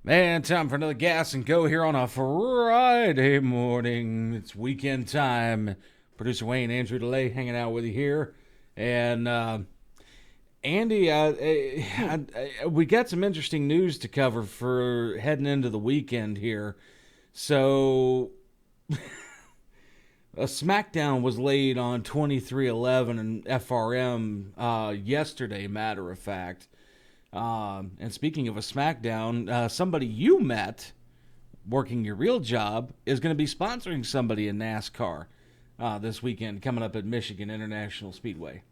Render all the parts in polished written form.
Man, time for another gas and go here on a Friday morning. It's weekend time. Producer Wayne, Andrew DeLay hanging out with you here. And Andy, we got some interesting news to cover for heading into the weekend here. So, a smackdown was laid on 2311 and FRM yesterday, matter of fact. And speaking of a SmackDown, somebody you met working your real job is going to be sponsoring somebody in NASCAR this weekend coming up at Michigan International Speedway.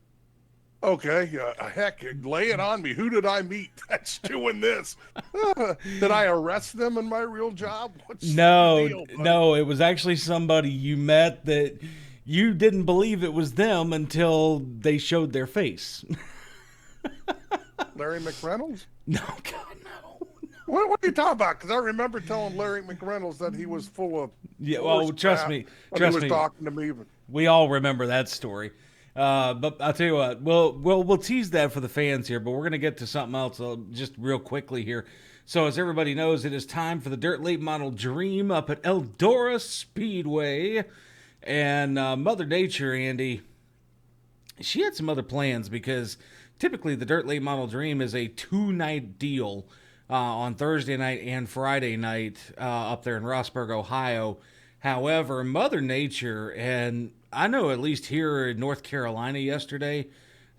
Okay, heck, lay it on me. Who did I meet that's doing this? Did I arrest them in my real job? What's the No, deal, buddy? no, it was actually somebody you met that you didn't believe it was them until they showed their face. Larry McReynolds? No, God, no. What are you talking about? Because I remember telling Larry McReynolds that he was full of Yeah, horse well, trust crap me, when he trust was me. talking to me. We all remember that story. But I'll tell you what, we'll tease that for the fans here, but we're gonna get to something else just real quickly here. So as everybody knows, it is time for the Dirt Late Model Dream up at Eldora Speedway, and Mother Nature, Andy, she had some other plans because typically the Dirt Late Model Dream is a two-night deal on Thursday night and Friday night up there in Rossburg, Ohio. However, Mother Nature, and I know at least here in North Carolina yesterday,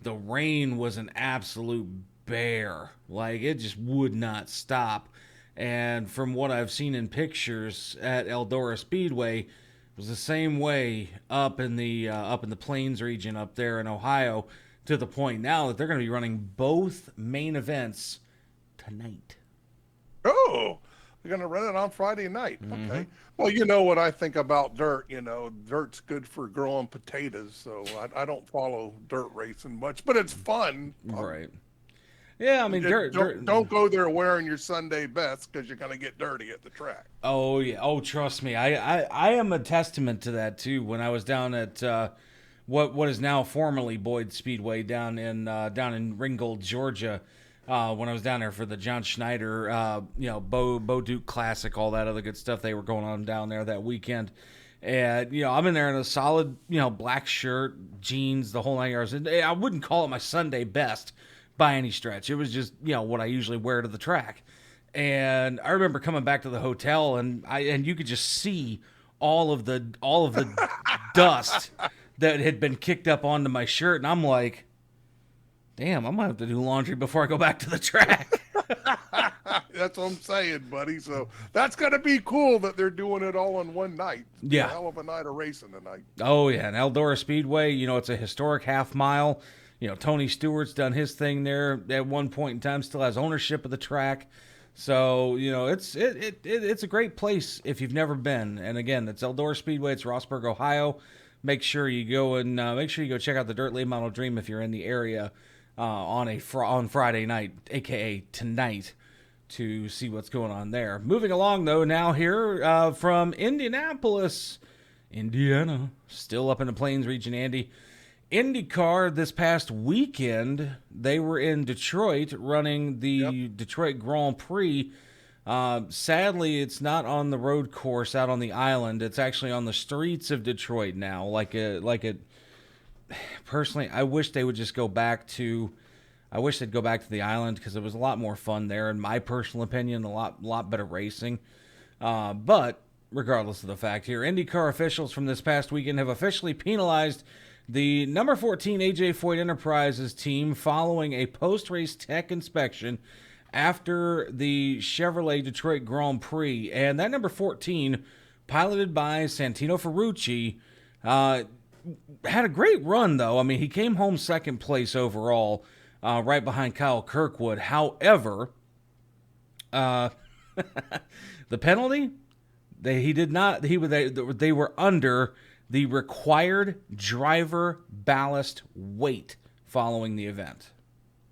the rain was an absolute bear. Like, it just would not stop. And from what I've seen in pictures at Eldora Speedway, it was the same way up in the Plains region up there in Ohio, to the point now that they're going to be running both main events tonight. Oh, we're going to run it on Friday night. Mm-hmm. Okay. Well, you know what I think about dirt. You know, dirt's good for growing potatoes. So I don't follow dirt racing much, but it's fun. Right. Yeah, I mean, Don't go there wearing your Sunday best because you're going to get dirty at the track. Oh yeah. Oh, trust me. I am a testament to that too. When I was down at what is now formerly Boyd Speedway down in Ringgold, Georgia, when I was down there for the John Schneider, Bo Duke Classic, all that other good stuff they were going on down there that weekend. And I'm in there in a solid black shirt, jeans, the whole nine yards. And I wouldn't call it my Sunday best by any stretch. It was just what I usually wear to the track. And I remember coming back to the hotel, and you could just see all of the dust that had been kicked up onto my shirt, and I'm like, damn, I'm gonna have to do laundry before I go back to the track. That's what I'm saying, buddy. So that's going to be cool that they're doing it all in one night. It's a Yeah. hell of a night of racing tonight. Oh yeah, and Eldora Speedway, it's a historic half mile. Tony Stewart's done his thing there at one point in time, still has ownership of the track. So it's a great place if you've never been. And again, it's Eldora Speedway. It's Rossburg, Ohio. Make sure you go check out the Dirt Late Model Dream if you're in the area on Friday night, aka tonight, to see what's going on there. Moving along though, now here from Indianapolis, Indiana, still up in the Plains region, Andy. IndyCar this past weekend, they were in Detroit running the Detroit Grand Prix. Sadly, it's not on the road course out on the island. It's actually on the streets of Detroit now. Personally, I wish they would just go back to. I wish they'd go back to the island because it was a lot more fun there, in my personal opinion. A lot better racing. But regardless of the fact here, IndyCar officials from this past weekend have officially penalized the number 14 AJ Foyt Enterprises team following a post-race tech inspection after the Chevrolet Detroit Grand Prix. And that number 14, piloted by Santino Ferrucci, had a great run, though. I mean, he came home second place overall, right behind Kyle Kirkwood. However, the penalty, they were under the required driver ballast weight following the event.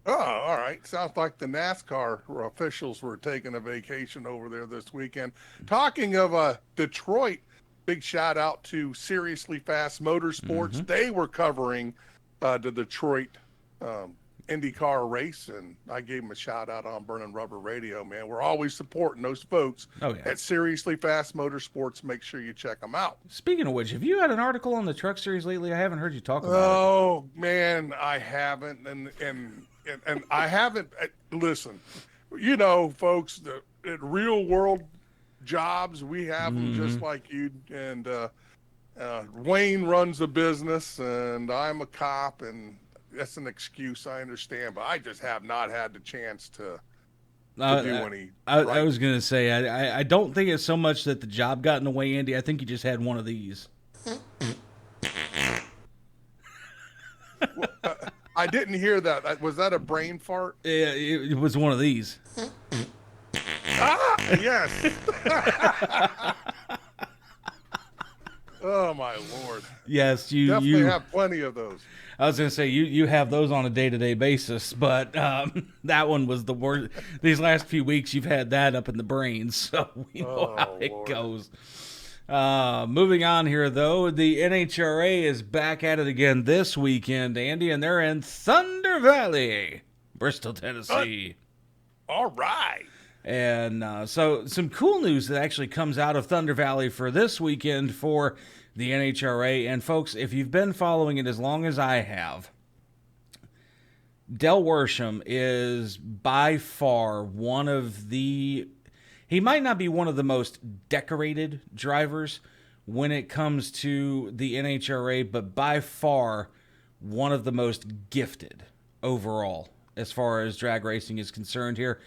Oh, all right. Sounds like the NASCAR officials were taking a vacation over there this weekend. Talking of Detroit, big shout out to Seriously Fast Motorsports. Mm-hmm. They were covering the Detroit IndyCar race, and I gave him a shout out on Burning Rubber Radio, man. We're always supporting those folks at Seriously Fast Motorsports. Make sure you check them out. Speaking of which, have you had an article on the Truck Series lately? I haven't heard you talk about it. Oh man, I haven't, and I haven't. Listen, you know, folks, at real world jobs, we have them just like you. And Wayne runs a business, and I'm a cop, and that's an excuse, I understand, but I just have not had the chance to do any. I was going to say, I don't think it's so much that the job got in the way, Andy. I think you just had one of these. I didn't hear that. Was that a brain fart? Yeah, it was one of these. Yes. Oh, my Lord. Yes, you definitely have plenty of those. I was going to say, you have those on a day-to-day basis, but that one was the worst. These last few weeks, you've had that up in the brain, so we know how it goes. Moving on here, though, the NHRA is back at it again this weekend, Andy, and they're in Thunder Valley, Bristol, Tennessee. All right. And so some cool news that actually comes out of Thunder Valley for this weekend for the NHRA. And folks, if you've been following it as long as I have, Del Worsham is by far one of the... He might not be one of the most decorated drivers when it comes to the NHRA, but by far one of the most gifted overall as far as drag racing is concerned here.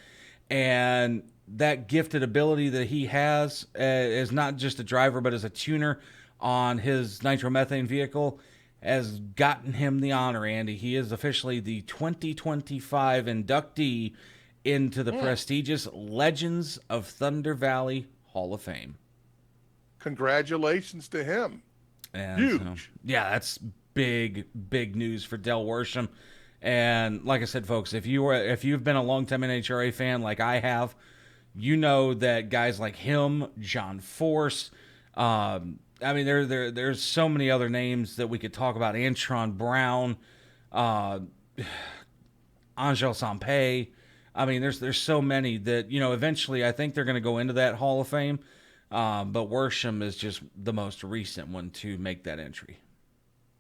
And that gifted ability that he has as not just a driver, but as a tuner on his nitromethane vehicle has gotten him the honor, Andy. He is officially the 2025 inductee into the prestigious Legends of Thunder Valley Hall of Fame. Congratulations to him. And huge. Yeah, that's big news for Del Worsham. And like I said, folks, if you've been a longtime NHRA fan like I have, you know that guys like him, John Force, I mean, there's so many other names that we could talk about. Antron Brown, Angel Sampe. I mean, there's so many that, you know, eventually I think they're going to go into that Hall of Fame. But Worsham is just the most recent one to make that entry.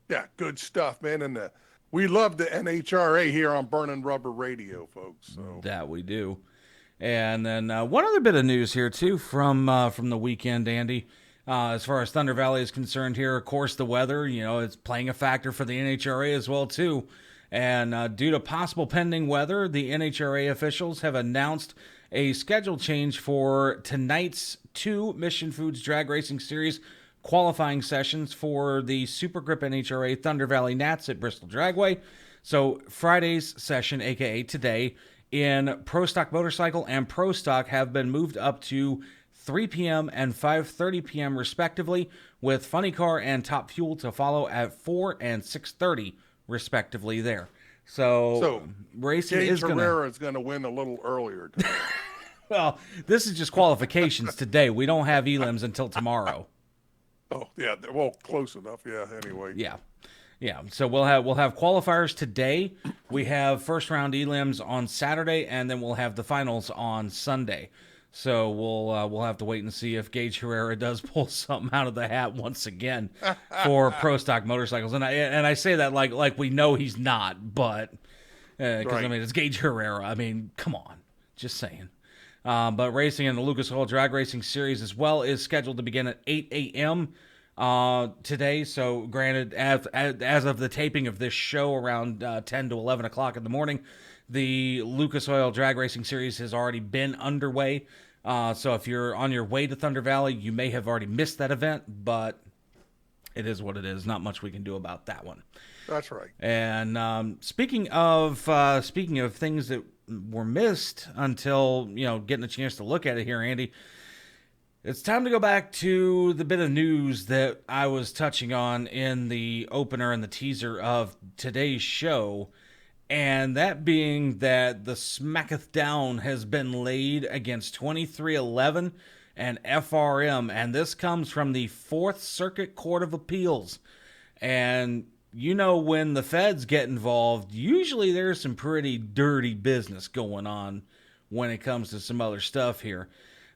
Yeah, good stuff, man. And we love the NHRA here on Burning Rubber Radio, folks. So. That we do. And then one other bit of news here, too, from the weekend, Andy. As far as Thunder Valley is concerned here, of course, the weather, you know, it's playing a factor for the NHRA as well, too. And due to possible pending weather, the NHRA officials have announced a schedule change for tonight's 2 Mission Foods Drag Racing Series qualifying sessions for the Super Grip NHRA Thunder Valley Nats at Bristol Dragway. So Friday's session, aka today, in Pro Stock Motorcycle and Pro Stock have been moved up to 3 p.m. and 5:30 p.m. respectively, with Funny Car and Top Fuel to follow at 4 and 6:30 respectively there. So racing Gage is going to... Herrera is going to win a little earlier today. Well, this is just qualifications today. We don't have elims until tomorrow. Oh, yeah. Well, close enough. Yeah, anyway. Yeah. So we'll have qualifiers today. We have first round elims on Saturday, and then we'll have the finals on Sunday. So we'll have to wait and see if Gage Herrera does pull something out of the hat once again for Pro Stock Motorcycles. And I say that like we know he's not, but because right. I mean it's Gage Herrera. I mean, come on, just saying. But racing in the Lucas Oil Drag Racing Series as well is scheduled to begin at 8 a.m. Today. So granted, as of the taping of this show around 10 to 11 o'clock in the morning, the Lucas Oil Drag Racing Series has already been underway. So if you're on your way to Thunder Valley, you may have already missed that event, but it is what it is. Not much we can do about that one. That's right. And speaking of things that were missed until, you know, getting a chance to look at it here, Andy, it's time to go back to the bit of news that I was touching on in the opener and the teaser of today's show, and that being that the smacketh down has been laid against 2311 and FRM, and this comes from the Fourth Circuit Court of Appeals. And when the feds get involved, usually there's some pretty dirty business going on when it comes to some other stuff here.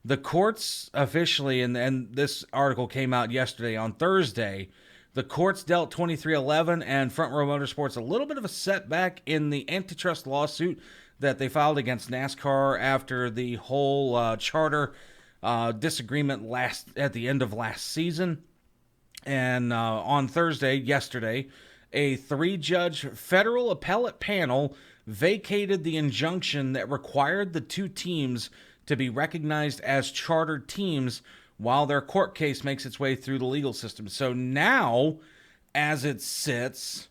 The courts officially, and this article came out yesterday on Thursday, the courts dealt 2311 and Front Row Motorsports a little bit of a setback in the antitrust lawsuit that they filed against NASCAR after the whole charter disagreement at the end of last season. And on Thursday, yesterday, a 3-judge federal appellate panel vacated the injunction that required the two teams to be recognized as chartered teams while their court case makes its way through the legal system. So now, as it sits,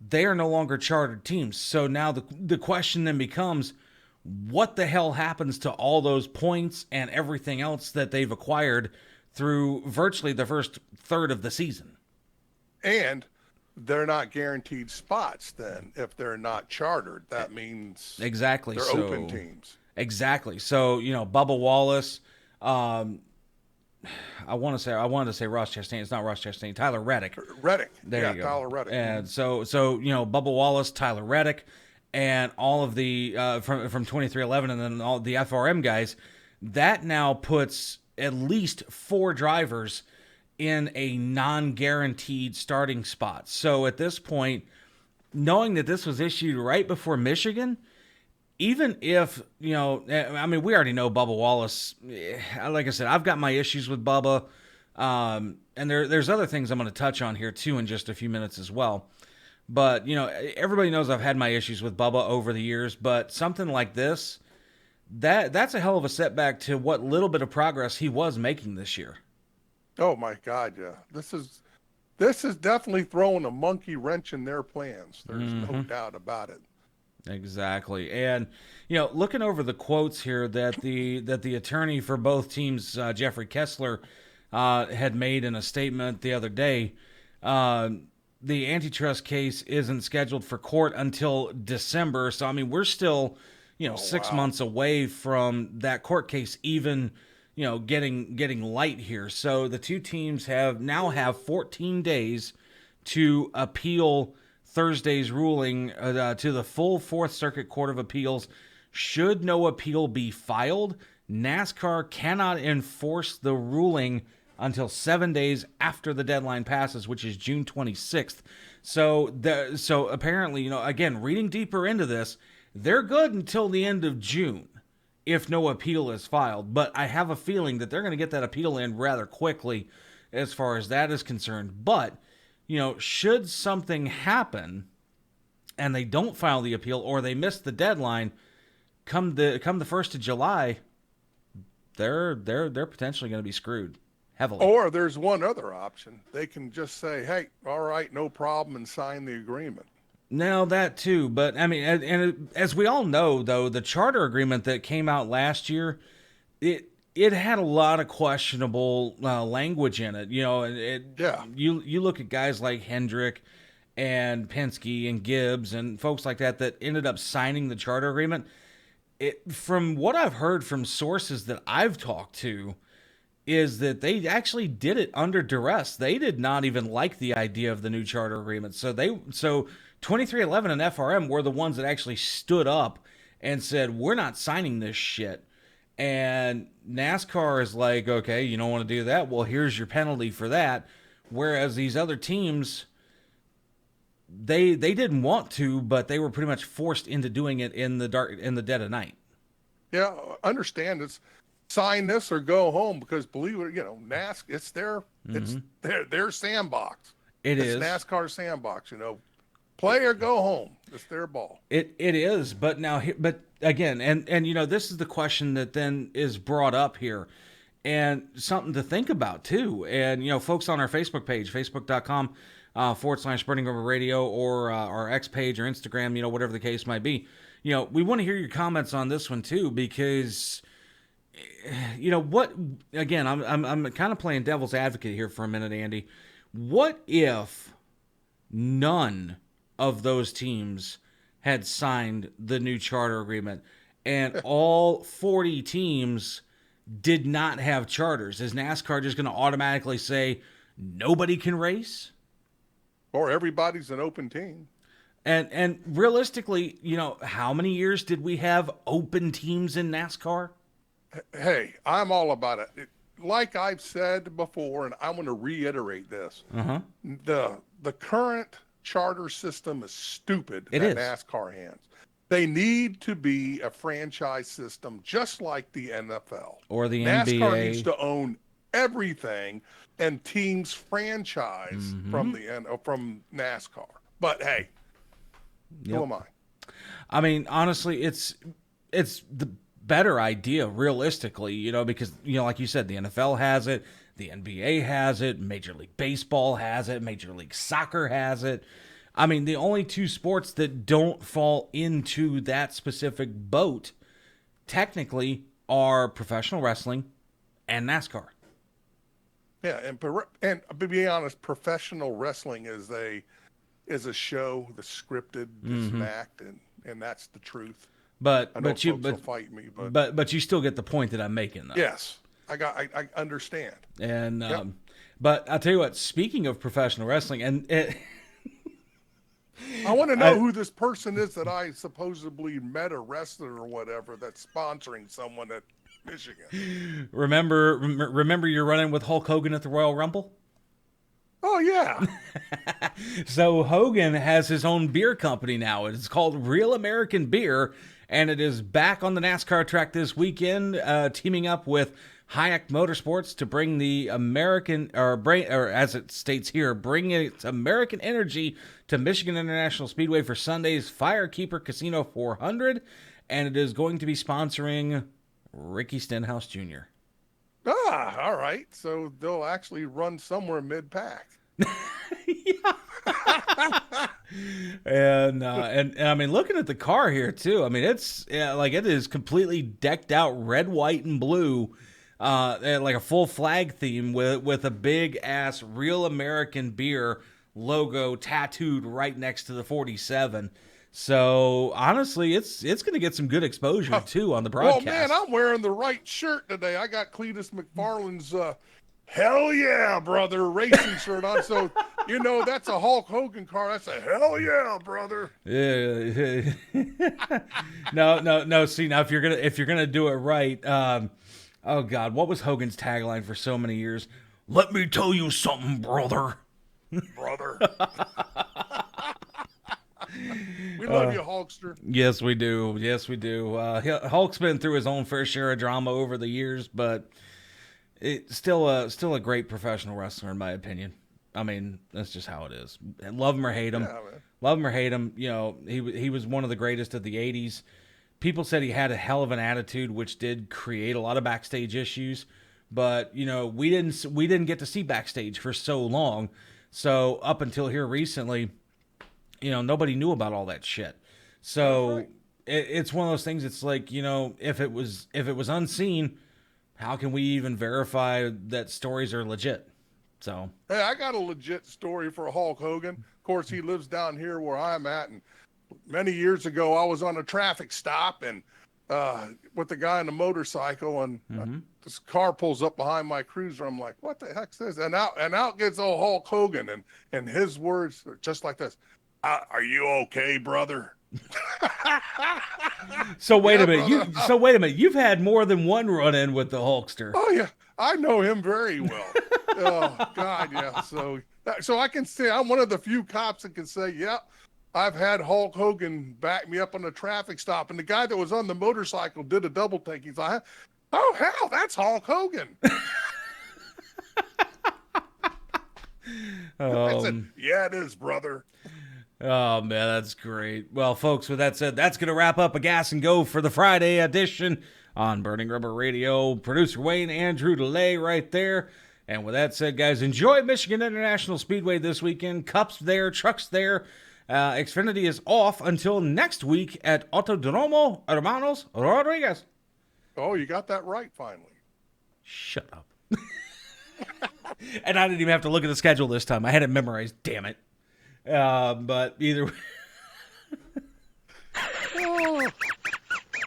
they are no longer chartered teams. So now the question then becomes, what the hell happens to all those points and everything else that they've acquired through virtually the first third of the season? And they're not guaranteed spots then if they're not chartered. That means exactly they're open teams. Exactly. So, Bubba Wallace, I wanted to say Ross Chastain. It's not Ross Chastain. Tyler Reddick. There you go. Tyler Reddick. And so Bubba Wallace, Tyler Reddick, and all of the from 2311, and then all the FRM guys. That now puts at least 4 drivers in a non-guaranteed starting spot. So at this point, knowing that this was issued right before Michigan, even if, we already know Bubba Wallace. Like I said, I've got my issues with Bubba. And there's other things I'm going to touch on here too in just a few minutes as well. But, everybody knows I've had my issues with Bubba over the years, but something like this, that's a hell of a setback to what little bit of progress he was making this year. Oh my God, yeah. This is definitely throwing a monkey wrench in their plans. There's no doubt about it. Exactly. And, looking over the quotes here that the attorney for both teams, Jeffrey Kessler, had made in a statement the other day, the antitrust case isn't scheduled for court until December. So, we're still, 6 months away from that court case even, getting light here. So the two teams now have 14 days to appeal Thursday's ruling to the full Fourth Circuit Court of Appeals. Should no appeal be filed, NASCAR cannot enforce the ruling until 7 days after the deadline passes, which is June 26th. So apparently, again, reading deeper into this, they're good until the end of June if no appeal is filed. But I have a feeling that they're going to get that appeal in rather quickly as far as that is concerned. But, should something happen and they don't file the appeal or they miss the deadline, come the 1st of July, they're potentially going to be screwed heavily. Or there's one other option. They can just say, hey, all right, no problem, and sign the agreement. Now, that too, but and as we all know, though, the charter agreement that came out last year, it had a lot of questionable language in it. You look at guys like Hendrick and Penske and Gibbs and folks like that ended up signing the charter agreement. From what I've heard from sources that I've talked to, is that they actually did it under duress. They did not even like the idea of the new charter agreement. So 2311 and FRM were the ones that actually stood up and said, we're not signing this shit. And NASCAR is like, okay, you don't want to do that? Well, here's your penalty for that. Whereas these other teams, they didn't want to, but they were pretty much forced into doing it in the dark, in the dead of night. Yeah, understand it's sign this or go home, because believe it, NASCAR, it's their sandbox. It's NASCAR sandbox, play or go home. It's their ball. It is, but again, and this is the question that then is brought up here, and something to think about too. And folks on our Facebook page, facebook.com /Burning Rubber Radio, or our X page or Instagram, whatever the case might be. We want to hear your comments on this one too, because what? Again, I'm kind of playing devil's advocate here for a minute, Andy. What if none of those teams had signed the new charter agreement and all 40 teams did not have charters? Is NASCAR just going to automatically say nobody can race? or everybody's an open team. And realistically, how many years did we have open teams in NASCAR? Hey, I'm all about it. Like I've said before, and I want to reiterate this: the current charter system is stupid It that is. NASCAR hands. They need to be a franchise system, just like the NFL Or the NASCAR NBA. needs to own everything, and teams franchise from NASCAR. But hey, who am I? I mean, honestly, it's the better idea, realistically, because like you said, the NFL has it, the NBA has it, Major League Baseball has it, Major League Soccer has it. I mean, the only two sports that don't fall into that specific boat, technically, are professional wrestling and NASCAR. Yeah, and to be honest, professional wrestling is a show that's scripted, it's an act, and that's the truth. But I know but you folks will fight me, but you still get the point that I'm making, though. yes, I understand. And Yep. but I'll tell you what. Speaking of professional wrestling, I want to know who this person is that I supposedly met, a wrestler or whatever, that's sponsoring someone at Michigan. remember you're running with Hulk Hogan at the Royal Rumble. Oh yeah, So Hogan has his own beer company now. It's called Real American Beer, and it is back on the NASCAR track this weekend, teaming up with Hayek Motorsports to bring the American, or as it states here, bring its American energy to Michigan International Speedway for Sunday's Firekeeper Casino 400, and it is going to be sponsoring Ricky Stenhouse Jr. all right. So they'll actually run somewhere mid-pack. And I mean, looking at the car here too, I mean, it's it is completely decked out red, white, and blue, like a full flag theme with a big ass Real American Beer logo tattooed right next to the 47. So honestly, it's going to get some good exposure too on the broadcast. Well, man, I'm wearing the right shirt today. I got Cletus McFarland's "Hell Yeah, Brother" racing shirt on. So that's a Hulk Hogan car. That's a "Hell Yeah, Brother." Yeah. No. See, now if you're gonna do it right, oh God, what was Hogan's tagline for so many years? Let me tell you something, brother. Brother. We love you, Hulkster. Yes, we do. Yes, we do. Hulk's been through his own fair share of drama over the years, but it's still a great professional wrestler in my opinion. I mean, that's just how it is. Love him or hate him. Yeah, man. Love him or hate him. He was one of the greatest of the 80s. People said he had a hell of an attitude, which did create a lot of backstage issues. But we didn't get to see backstage for so long. So up until here recently, nobody knew about all that shit. So right. it's one of those things. It's like, if it was unseen, how can we even verify that stories are legit? So Hey, I got a legit story for Hulk Hogan. Of course, he lives down here where I'm at, and many years ago, I was on a traffic stop and with the guy on the motorcycle, and this car pulls up behind my cruiser. I'm like, "What the heck's this?" And out gets old Hulk Hogan, and his words are just like this: "Are you okay, brother?" So wait a minute. Brother. Wait a minute. You've had more than one run-in with the Hulkster. Oh yeah, I know him very well. Oh God, yeah. So I can say I'm one of the few cops that can say, "Yeah, I've had Hulk Hogan back me up on a traffic stop." And the guy that was on the motorcycle did a double take. He's like, "Oh hell, that's Hulk Hogan." I said, "Yeah, it is, brother." Oh, man, that's great. Well, folks, with that said, that's going to wrap up a Gas and Go for the Friday edition on Burning Rubber Radio. Producer Wayne, Andrew DeLay right there. And with that said, guys, enjoy Michigan International Speedway this weekend. Cups there, trucks there. Xfinity is off until next week at Autodromo Hermanos Rodriguez. Oh, you got that right finally. Shut up. And I didn't even have to look at the schedule this time. I had it memorized, damn it. But either way.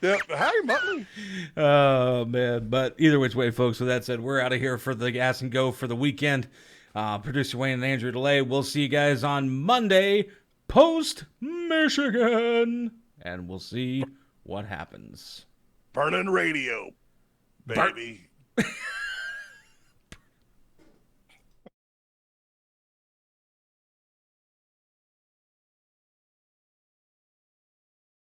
Yeah, hey, Muttley. Oh, man. But either which way, folks, with that said, we're out of here for the Gas and Go for the weekend. Producer Wayne and Andrew DeLay. We'll see you guys on Monday post Michigan, and we'll see what happens. Burning radio, baby.